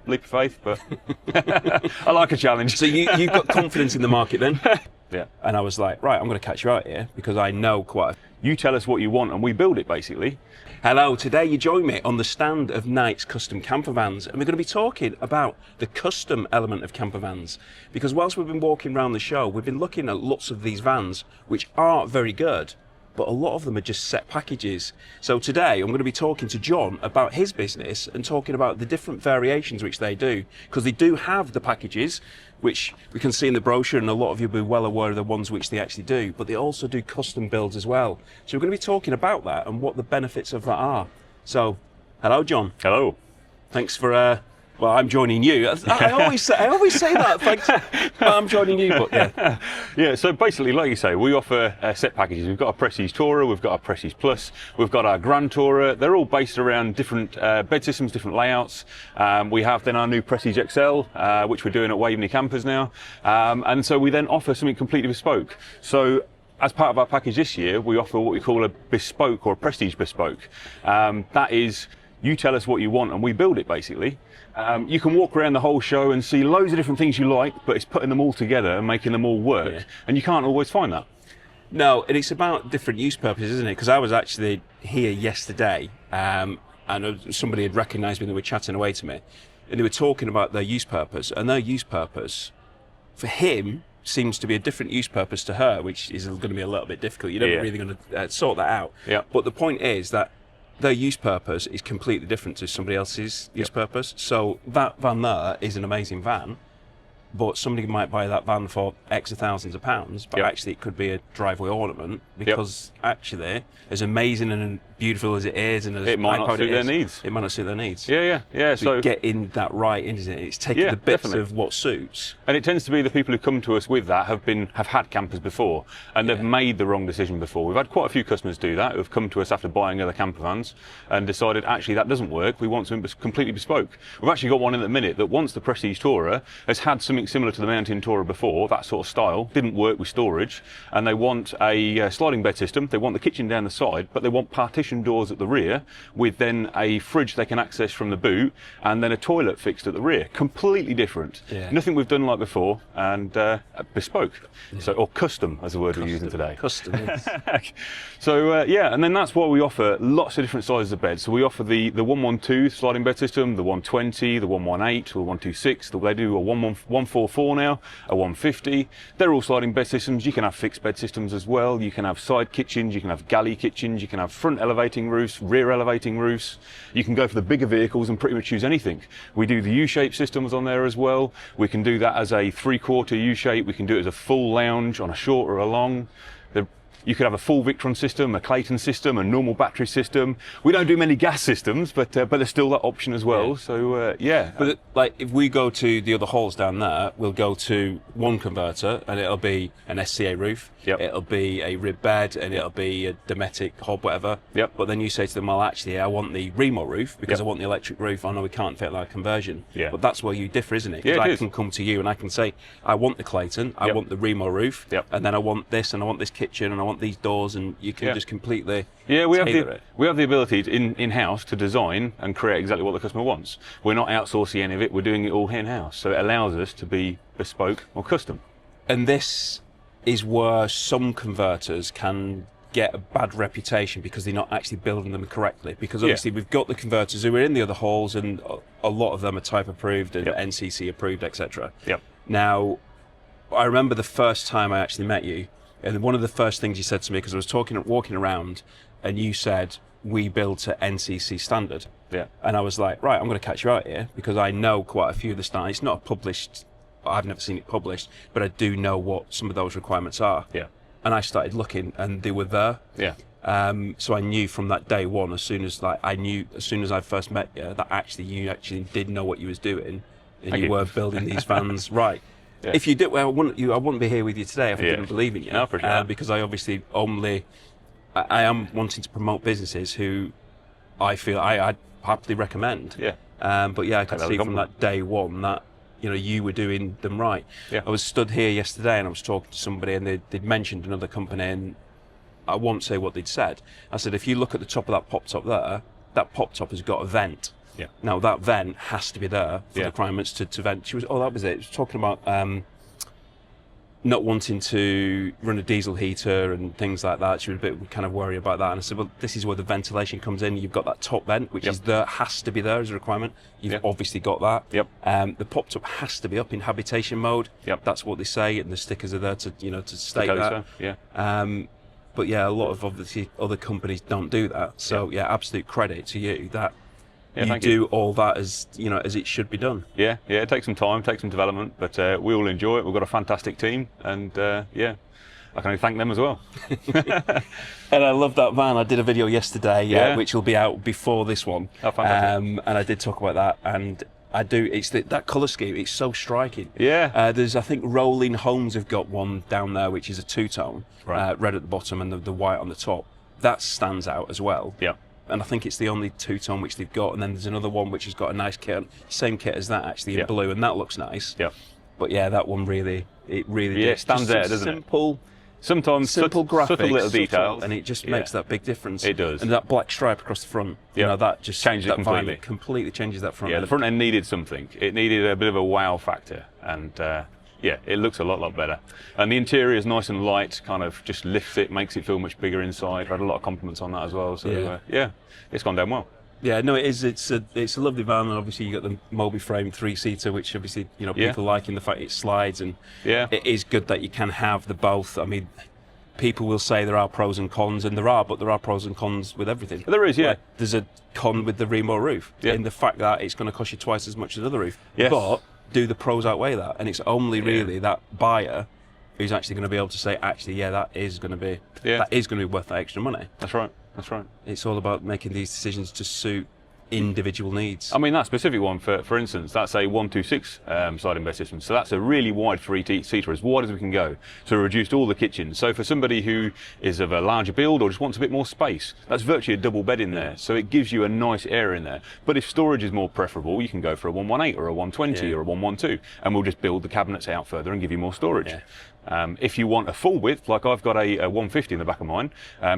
leap of faith, but I like a challenge. So you've got confidence in the market then? Yeah. And I was like, right, I'm going to catch you out here because I know quite a... You tell us what you want and we build it, basically. Hello, today you join me on the stand of Knight's Custom Campervans, and we're going to be talking about the custom element of campervans. Because whilst we've been walking around the show, we've been looking at lots of these vans, which are very good, but a lot of them are just set packages. So today I'm going to be talking to John about his business and talking about the different variations which they do, because they do have the packages, which we can see in the brochure, and a lot of you will be well aware of the ones which they actually do, but they also do custom builds as well. So we're going to be talking about that and what the benefits of that are. So, hello John. Hello. Thanks for, well, I'm joining you. I always say that, thanks. Well, I'm joining you, but yeah. Yeah, so basically, like you say, we offer set packages. We've got a Prestige Tourer, we've got a Prestige Plus, we've got our Grand Tourer. They're all based around different bed systems, different layouts. We have then our new Prestige XL, which we're doing at Waveney Campers now. And so we then offer something completely bespoke. So as part of our package this year, we offer what we call a Bespoke or a Prestige Bespoke. That is, you tell us what you want and we build it, basically. You can walk around the whole show and see loads of different things you like, but it's putting them all together and making them all work. Yeah. And you can't always find that. No, and it's about different use purposes, isn't it? Because I was actually here yesterday, and somebody had recognised me and they were chatting away to me, and they were talking about their use purpose, and their use purpose, for him, seems to be a different use purpose to her, which is going to be a little bit difficult. You're never really going to sort that out. Yeah. But the point is that their use purpose is completely different to somebody else's use purpose. So that van there is an amazing van, but somebody might buy that van for X of thousands of pounds, but actually it could be a driveway ornament because actually, as amazing and beautiful as it is, and as it might not suit their needs. It might not suit their needs. Yeah. So getting that right, isn't it? It's taking the bits of what suits. And it tends to be the people who come to us with that have had campers before, and they've made the wrong decision before. We've had quite a few customers do that, who've come to us after buying other campervans and decided, actually, that doesn't work. We want something completely bespoke. We've actually got one in at the minute that wants the Prestige Tourer, has had something similar to the Mountain Tourer before, that sort of style, didn't work with storage, and they want a sliding bed system. They want the kitchen down the side, but they want partition doors at the rear, with then a fridge they can access from the boot, and then a toilet fixed at the rear. Completely different. Yeah. Nothing we've done like before, and bespoke. So, or custom, as the word we're using today. Custom, yes. So, and then that's why we offer lots of different sizes of beds. So we offer the 112 sliding bed system, the 120, the 118, the 126. They do a 144 now, a 150. They're all sliding bed systems. You can have fixed bed systems as well. You can have side kitchens, you can have galley kitchens, you can have front elevating roofs, rear elevating roofs. You can go for the bigger vehicles and pretty much choose anything. We do the U-shaped systems on there as well. We can do that as a 3/4 U-shape. We can do it as a full lounge on a short or a long. You could have a full Victron system, a Clayton system, a normal battery system. We don't do many gas systems, but there's still that option as well. Yeah. So But like, if we go to the other halls down there, we'll go to one converter, and it'll be an SCA roof. Yep. It'll be a rib bed, and it'll be a Dometic hob, whatever. Yep. But then you say to them, well, actually, I want the Remo roof because I want the electric roof. I know we can't fit that conversion. Yeah. But that's where you differ, isn't it? Yeah, Because it I is. can come to you and I can say, I want the Clayton, I want the Remo roof, and then I want this, and I want this kitchen, and I want these doors, and you can just completely we have tailor it. we have the ability to, in-house to design and create exactly what the customer wants. We're not outsourcing any of it. We're doing it all in-house. So it allows us to be bespoke or custom. And this is where some converters can get a bad reputation because they're not actually building them correctly. Because obviously we've got the converters who are in the other halls, and a lot of them are type approved and NCC approved, etc. Yep. Now, I remember the first time I actually met you, and one of the first things you said to me, because I was walking around, and you said, we build to NCC standard. Yeah. And I was like, right, I'm going to catch you out here, because I know quite a few of the standards. It's not published, I've never seen it published, but I do know what some of those requirements are. Yeah. And I started looking, and they were there. Yeah. So I knew from that day one, as soon as I first met you, that you actually did know what you was doing, and you were building these vans right. Yeah. If you did, well, I wouldn't be here with you today if I didn't believe in you. No, for sure. Because I obviously I am wanting to promote businesses who I feel I'd happily recommend. Yeah. But yeah, I could see from that day one that you were doing them right. Yeah. I was stood here yesterday and I was talking to somebody, and they'd mentioned another company, and I won't say what they'd said. I said, if you look at the top of that pop top there, that pop top has got a vent. Yeah. Now that vent has to be there for the requirements to vent. She was, that was it. She was talking about not wanting to run a diesel heater and things like that. She was a bit kind of worried about that. And I said, well, this is where the ventilation comes in. You've got that top vent, which is there, has to be there as a requirement. You've obviously got that. Yep. The pop-top has to be up in habitation mode. Yep. That's what they say, and the stickers are there to, to state that. Yeah. But yeah, a lot of obviously other companies don't do that. So yeah, absolute credit to you that you do all that as as it should be done. Yeah, it takes some time, takes some development, but we all enjoy it. We've got a fantastic team, and I can only thank them as well. And I love that van. I did a video yesterday, which will be out before this one. Oh, fantastic. And I did talk about that, and I do. It's that colour scheme. It's so striking. Yeah. There's, I think, Rolling Homes have got one down there, which is a two-tone, right. Red at the bottom and the white on the top. That stands out as well. Yeah. And I think it's the only two-tone which they've got. And then there's another one which has got a nice kit, same kit as that actually in blue, and that looks nice. Yeah. But yeah, that one really it stands out, doesn't it? Sometimes simple graphics, subtle little details, and it just makes that big difference. It does. And that black stripe across the front, that just changes it completely. Completely changes that front. Yeah, end. the front end needed something. It needed a bit of a wow factor, and it looks a lot better. And the interior is nice and light, kind of just lifts it, makes it feel much bigger inside. I had a lot of compliments on that as well. So it's gone down well. Yeah, no, it is. It's a lovely van, and obviously you got the Moby frame 3-seater, which obviously people like in the fact it slides, and it is good that you can have the both. I mean, people will say there are pros and cons, and there are pros and cons with everything. There is, yeah. Like, there's a con with the Remo roof in the fact that it's going to cost you twice as much as another roof. Yes. But do the pros outweigh that? And it's only really that buyer who's actually going to be able to say, actually, that is going to be worth that extra money. That's right. That's right. It's all about making these decisions to suit individual needs. I mean, that specific one, for instance, that's a 126 sliding bed system. So that's a really wide 3-seater, as wide as we can go. So we reduced all the kitchens. So for somebody who is of a larger build or just wants a bit more space, that's virtually a double bed in there. So it gives you a nice area in there. But if storage is more preferable, you can go for a 118 or a 120 or a 112, and we'll just build the cabinets out further and give you more storage. Yeah. If you want a full width, like I've got a 150 in the back of mine,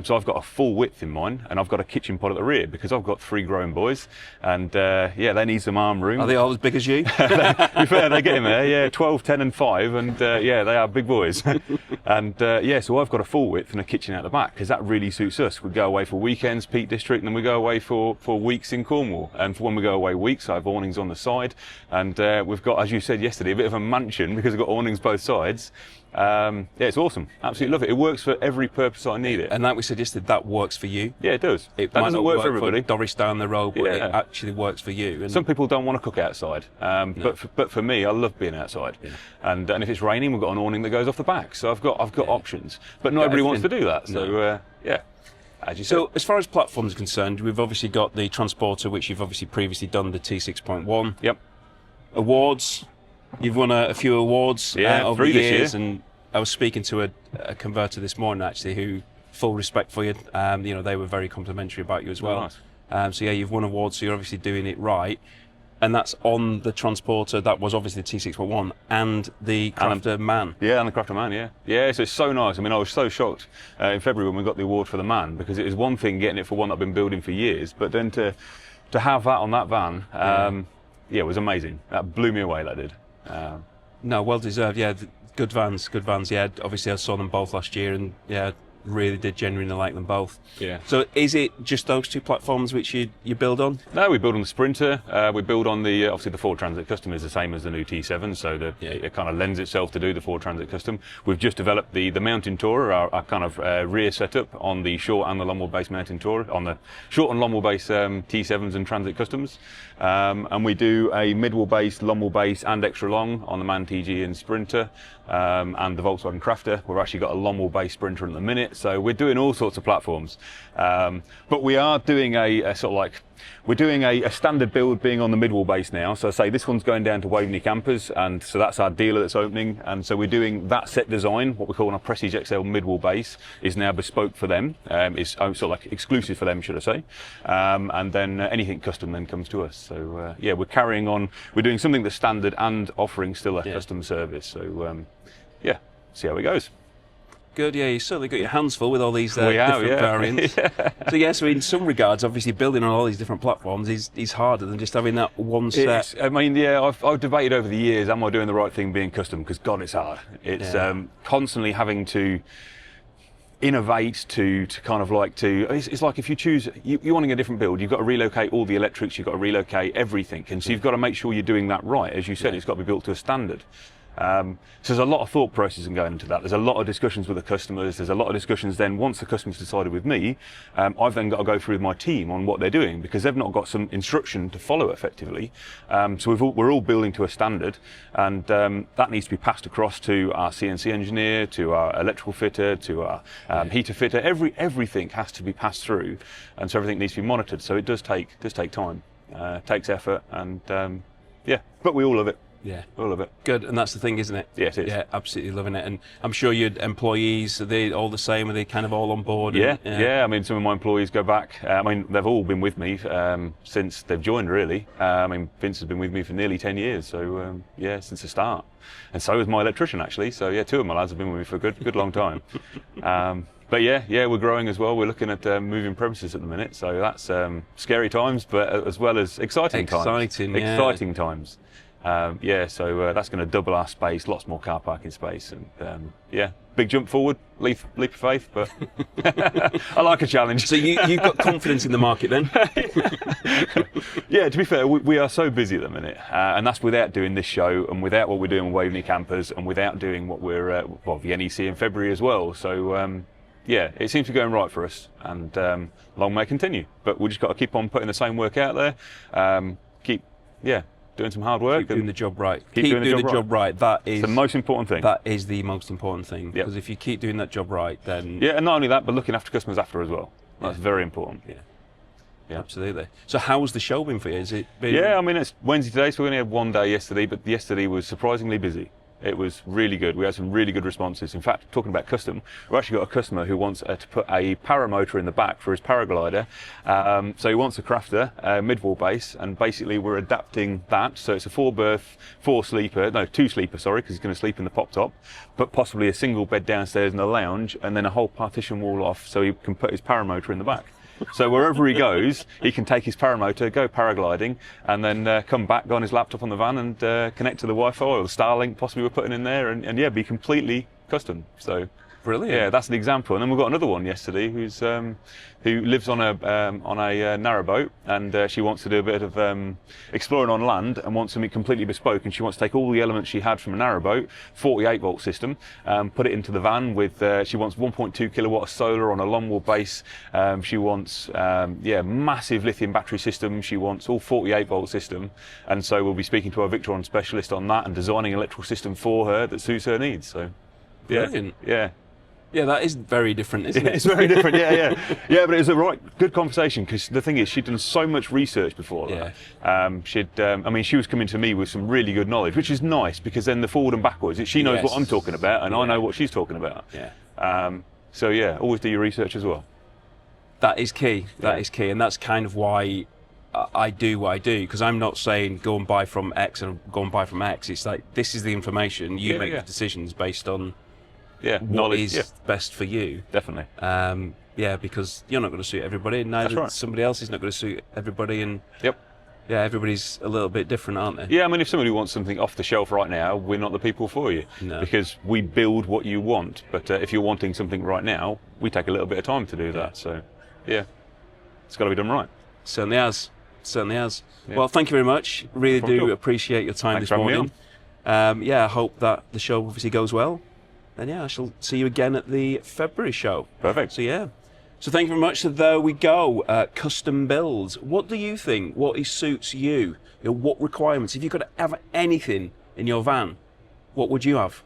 so I've got a full width in mine, and I've got a kitchen pod at the rear because I've got 3 growing boys, and they need some arm room. Are they all as big as you? To be fair, they get in there, 12, 10 and 5, and they are big boys. And so I've got a full width and a kitchen out the back because that really suits us. We go away for weekends, Peak District, and then we go away for weeks in Cornwall. And for when we go away weeks, I have awnings on the side, and we've got, as you said yesterday, a bit of a mansion because we've got awnings both sides. It's awesome. Absolutely love it. It works for every purpose I need it. And like we said yesterday, that works for you. Yeah, it does. It that might doesn't not work for everybody. Doris down the road, but it actually works for you. And some people don't want to cook outside, but for me, I love being outside. Yeah. And if it's raining, we've got an awning that goes off the back, so I've got options. But not everybody wants to do that. So as you said. So as far as platforms are concerned, we've obviously got the Transporter, which you've obviously previously done, the T6.1. Yep. Awards. You've won a few awards over the years, and I was speaking to a converter this morning actually, who, full respect for you, they were very complimentary about you as well. Oh, nice. So you've won awards, so you're obviously doing it right, and that's on the Transporter. That was obviously the T6.1 and the Crafter Man. Yeah, and the Crafter Man. Yeah. So it's so nice. I mean, I was so shocked in February when we got the award for the Man, because it was one thing getting it for one that I've been building for years, but then to have that on that van, it was amazing. That blew me away. That did. No, well deserved. Yeah, good vans. Yeah, obviously I saw them both last year, and really did genuinely like them both. Yeah. So is it just those two platforms which you build on? No, we build on the Sprinter. We build on the obviously the Ford Transit Custom is the same as the new T7, so it kind of lends itself to do the Ford Transit Custom. We've just developed the Mountain Tourer, our kind of rear setup on the short and the long wheelbase Mountain Tourer, on the short and long wheelbase T7s and Transit Customs, and we do a mid wheelbase, long wheelbase, and extra long on the MAN TG and Sprinter, and the Volkswagen Crafter. We've actually got a long wheelbase Sprinter at the minute. So we're doing all sorts of platforms, but we are doing a sort of like, we're doing a standard build being on the mid wheelbase now. So say this one's going down to Waveney Campers, and so that's our dealer that's opening, and so we're doing that set design, what we call a Prestige XL mid wheelbase, is now bespoke for them. It's sort of like exclusive for them, should I say, and then anything custom then comes to us. So we're carrying on. We're doing something that's standard and offering still a custom service. So see how it goes. Good, yeah, you certainly got your hands full with all these We have, different variants. Yeah. So yeah, so in some regards, obviously building on all these different platforms is harder than just having that one set. I mean, yeah, I've debated over the years, am I doing the right thing being custom? Because God, it's hard. It's constantly having to innovate to kind of like to, it's like if you choose, you're wanting a different build, you've got to relocate all the electrics, you've got to relocate everything. And so you've got to make sure you're doing that right. As you said, it's got to be built to a standard. So there's a lot of thought processing going into that. There's a lot of discussions with the customers. There's a lot of discussions then once the customer's decided with me, I've then got to go through with my team on what they're doing because they've not got some instruction to follow effectively. So we're all building to a standard, and that needs to be passed across to our CNC engineer, to our electrical fitter, to our heater fitter. Everything has to be passed through, and so everything needs to be monitored. So it does take time, takes effort, and but we all love it. Yeah, all of it. Good, and that's the thing, isn't it? Yes, it is. Yeah, absolutely loving it. And I'm sure your employees, are they all the same? Are they kind of all on board? Yeah. I mean, some of my employees go back. I mean, they've all been with me since they've joined, really. I mean, Vince has been with me for nearly 10 years, so since the start. And so has my electrician, actually. So yeah, two of my lads have been with me for a good long time. But yeah, we're growing as well. We're looking at moving premises at the minute, so that's scary times, but as well as exciting times. Exciting times. So that's going to double our space, lots more car parking space, and big jump forward, leap of faith, but I like a challenge. So you've got confidence in the market then? Yeah, to be fair, we are so busy at the minute, and that's without doing this show, and without what we're doing with Waveney Campers, and without doing what we're, the NEC in February as well, so it seems to be going right for us, and long may it continue, but we just got to keep on putting the same work out there, doing some hard work. Keep doing the job right. Keep doing the job right. That is the most important thing. That is the most important thing. Because if you keep doing that job right, then... Yeah, and not only that, but looking after customers after as well. That's very important. Yeah, absolutely. So how's the show been for you? Has it been... Yeah, I mean, it's Wednesday today, so we only had one day yesterday, but yesterday was surprisingly busy. It was really good. We had some really good responses. In fact, talking about custom, we've actually got a customer who wants to put a paramotor in the back for his paraglider. So he wants a crafter, mid-wall base, and basically we're adapting that. So it's a 2-sleeper, sorry, because he's going to sleep in the pop top, but possibly a single bed downstairs in the lounge, and then a whole partition wall off so he can put his paramotor in the back. So wherever he goes, he can take his paramotor, go paragliding, and then come back, go on his laptop on the van and connect to the Wi-Fi or the Starlink possibly we're putting in there, and be completely custom. So brilliant. Yeah, that's an example. And then we've got another one yesterday who lives on a narrowboat, and she wants to do a bit of exploring on land and wants something completely bespoke, and she wants to take all the elements she had from a narrowboat, 48-volt system, put it into the van with, she wants 1.2 kilowatt of solar on a long wall base, she wants massive lithium battery system, she wants all 48-volt system, and so we'll be speaking to our Victron specialist on that and designing an electrical system for her that suits her needs. So brilliant. Yeah, that is very different, isn't it? It's very different, yeah, but it was a good conversation, because the thing is, she'd done so much research before that. She was coming to me with some really good knowledge, which is nice, because then the forward and backwards, she knows what I'm talking about, and I know what she's talking about. Always do your research as well. That is key. That is key, and that's kind of why I do what I do, because I'm not saying go and buy from X and go and buy from X. It's like, this is the information, you make the decisions based on what is best for you. Definitely. Because you're not going to suit everybody, and neither somebody else is not going to suit everybody, and everybody's a little bit different, aren't they? Yeah, I mean, if somebody wants something off the shelf right now, we're not the people for you. No. Because we build what you want, but if you're wanting something right now, we take a little bit of time to do that. So, it's got to be done right. Certainly has. Well, thank you very much. Really do appreciate your time this morning. I hope that the show obviously goes well. And I shall see you again at the February show. Perfect. So So thank you very much. So there we go. Custom builds. What do you think? What suits you? What requirements? If you could have anything in your van, what would you have?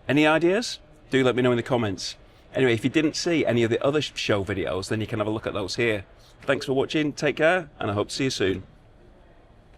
Any ideas? Do let me know in the comments. Anyway, if you didn't see any of the other show videos, then you can have a look at those here. Thanks for watching. Take care, and I hope to see you soon.